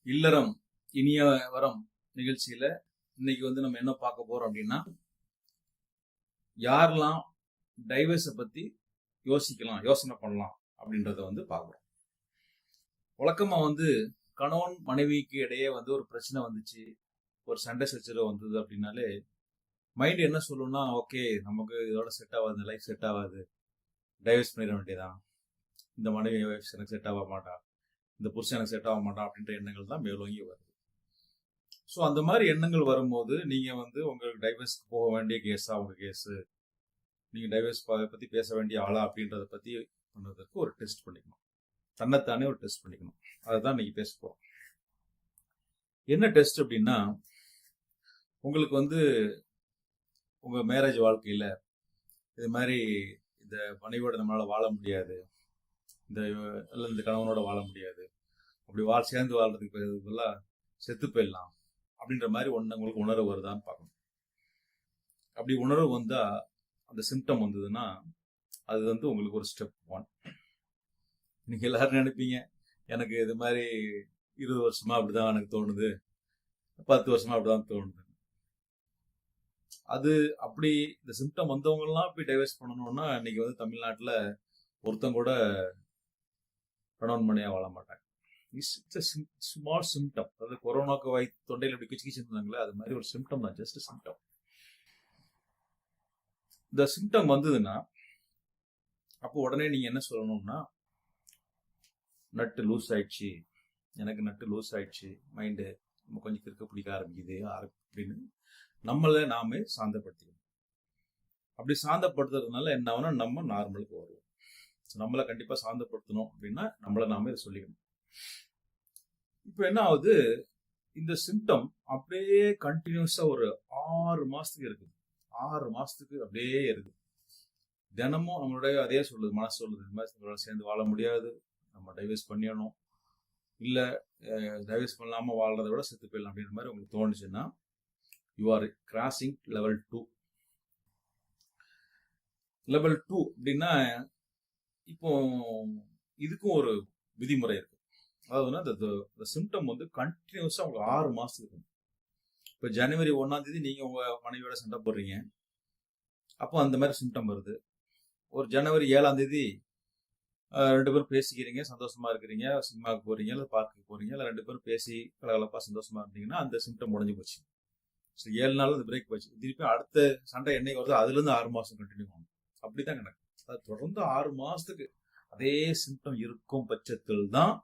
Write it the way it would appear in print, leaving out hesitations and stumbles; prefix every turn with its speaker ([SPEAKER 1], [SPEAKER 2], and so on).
[SPEAKER 1] இல்லறம் இனிய வரம் நிகழ்ச்சியில இன்னைக்கு நம்ம என்ன பார்க்க போறோம் அப்படின்னா, யாரெல்லாம் டைவர்ஸை பத்தி யோசனை பண்ணலாம் அப்படின்றத பார்க்குறோம். வழக்கமா கணவன் மனைவிக்கு இடையே ஒரு பிரச்சனை வந்துச்சு, ஒரு சண்டை சச்சரவு வந்தது அப்படின்னாலே மைண்ட் என்ன சொல்லும்னா, ஓகே நமக்கு இதோட செட் ஆகாது, இந்த லைஃப் செட் ஆகாது, டைவர்ஸ் பண்ணிட வேண்டியதான், இந்த மனைவி எனக்கு செட் ஆக மாட்டா, இந்த புருஷன் எனக்கு செட் ஆக மாட்டான் அப்படின்ற எண்ணங்கள் தான் மேலோங்கி வருது. ஸோ அந்த மாதிரி எண்ணங்கள் வரும்போது நீங்க உங்களுக்கு டைவர்ஸ்க்கு போக வேண்டிய கேஸா உங்க கேஸு, நீங்க டைவர்ஸ் பத்தி பேச வேண்டிய ஆளா அப்படின்றத பத்தி பண்றதுக்கு ஒரு டெஸ்ட் பண்ணிக்கணும், தன்னைத்தானே ஒரு டெஸ்ட் பண்ணிக்கணும். அதுதான் இன்னைக்கு பேச போறோம். என்ன டெஸ்ட் அப்படின்னா, உங்களுக்கு உங்க மேரேஜ் வாழ்க்கையில இது மாதிரி இந்த மனைவியோட நம்மளால வாழ முடியாது, இந்த கணவனோட வாழ முடியாது, அப்படி சேர்ந்து வாழ்றதுக்கு பதிலாக செத்து போயிடலாம் அப்படின்ற மாதிரி உங்களுக்கு உணர்வு வருதான்னு பார்க்கணும். அப்படி உணர்வு வந்தா, அந்த சிம்டம் வந்ததுன்னா அது உங்களுக்கு ஒரு ஸ்டெப் 1. நீங்க எல்லாரும் நினைப்பீங்க, எனக்கு இது மாதிரி 20 வருஷமா அப்படிதான் எனக்கு தோணுது, 10 வருஷமா அப்படிதான் தோணுது. அது அப்படி இந்த சிம்டம் வந்தவங்கலாம் போய் டைவர்ஸ் பண்ணணும்னா இன்னைக்கு தமிழ்நாட்டுல ஒருத்தங்க கூட கணவன் மனையா வாழ மாட்டாங்க. ஸ்மால் சிம்டம், அதாவது கொரோனாக்கு தொண்டையில் எப்படி கிச்சு இருந்தாங்களே அது மாதிரி ஒரு சிம்டம் தான், ஜஸ்ட் சிம்டம். இந்த சிம்டம் வந்ததுன்னா அப்போ உடனே நீங்க என்ன சொல்லணும்னா, நட்டு லூஸ் ஆயிடுச்சு, எனக்கு நட்டு லூஸ் ஆயிடுச்சு, மைண்டு நம்ம கொஞ்சம் கிறுக்க பிடிக்க ஆரம்பிக்குது அப்படின்னு நம்மளை நாமே சாந்தப்படுத்திக்கணும். அப்படி சாந்தப்படுத்துறதுனால என்ன ஆகும்னா நம்ம நார்மலுக்கு வருவோம். நம்மளை கண்டிப்பா சாந்தப்படுத்தணும் அப்படின்னா நம்மளை நாம இதை சொல்லிக்கணும். இப்போ என்ன ஆகுது, இந்த சிம்டம் அப்படியே கண்டினியூஸா ஒரு 6 மாசத்துக்கு இருக்குது. 6 மாசத்துக்கு அப்படியே இருக்குது. தினமும் நம்மளுடைய அதே சொல்லுது, மனசு சொல்லுது, இந்த மாதிரி சேர்ந்து வாழ முடியாது, நம்ம டைவர்ஸ் பண்ணிடணும், இல்ல டைவர்ஸ் பண்ணாம வாழ்றதை விட செத்து போயிடலாம் அப்படின்ற மாதிரி உங்களுக்கு தோணுச்சுன்னா, you are crossing level 2. Level 2 அப்படின்னா இப்போ இதுக்கும் ஒரு விதிமுறை இருக்கு. அதாவது சிம்டம் கண்டினியூஸா உங்களுக்கு 6 மாசத்துக்கு. இப்போ ஜனவரி 1ஆம் தேதி நீங்க உங்க மனைவியோட சண்டை போடுறீங்க, அப்போ அந்த மாதிரி சிம்டம் வருது. ஒரு ஜனவரி 7ஆம் தேதி 2 பேரும் பேசிக்கிறீங்க, சந்தோஷமா இருக்கிறீங்க, சினிமாவுக்கு போறீங்க, இல்லை பார்க்குக்கு போறீங்க, இல்லை 2 பேரும் பேசி கலகலப்பா சந்தோஷமா இருந்தீங்கன்னா அந்த சிம்டம் முடிஞ்சு போச்சு. ஸோ 7 நாள் அது பிரேக் போச்சு. திருப்பி அடுத்த சண்டை என்னைக்கு வருதோ அதுல இருந்து 6 மாசம் கண்டினியூ ஆகும். அப்படித்தான் கணக்கு. அது தொடர்ந்து 6 மாசத்துக்கு அதே சிம்டம் இருக்கும் பட்சத்தில் தான்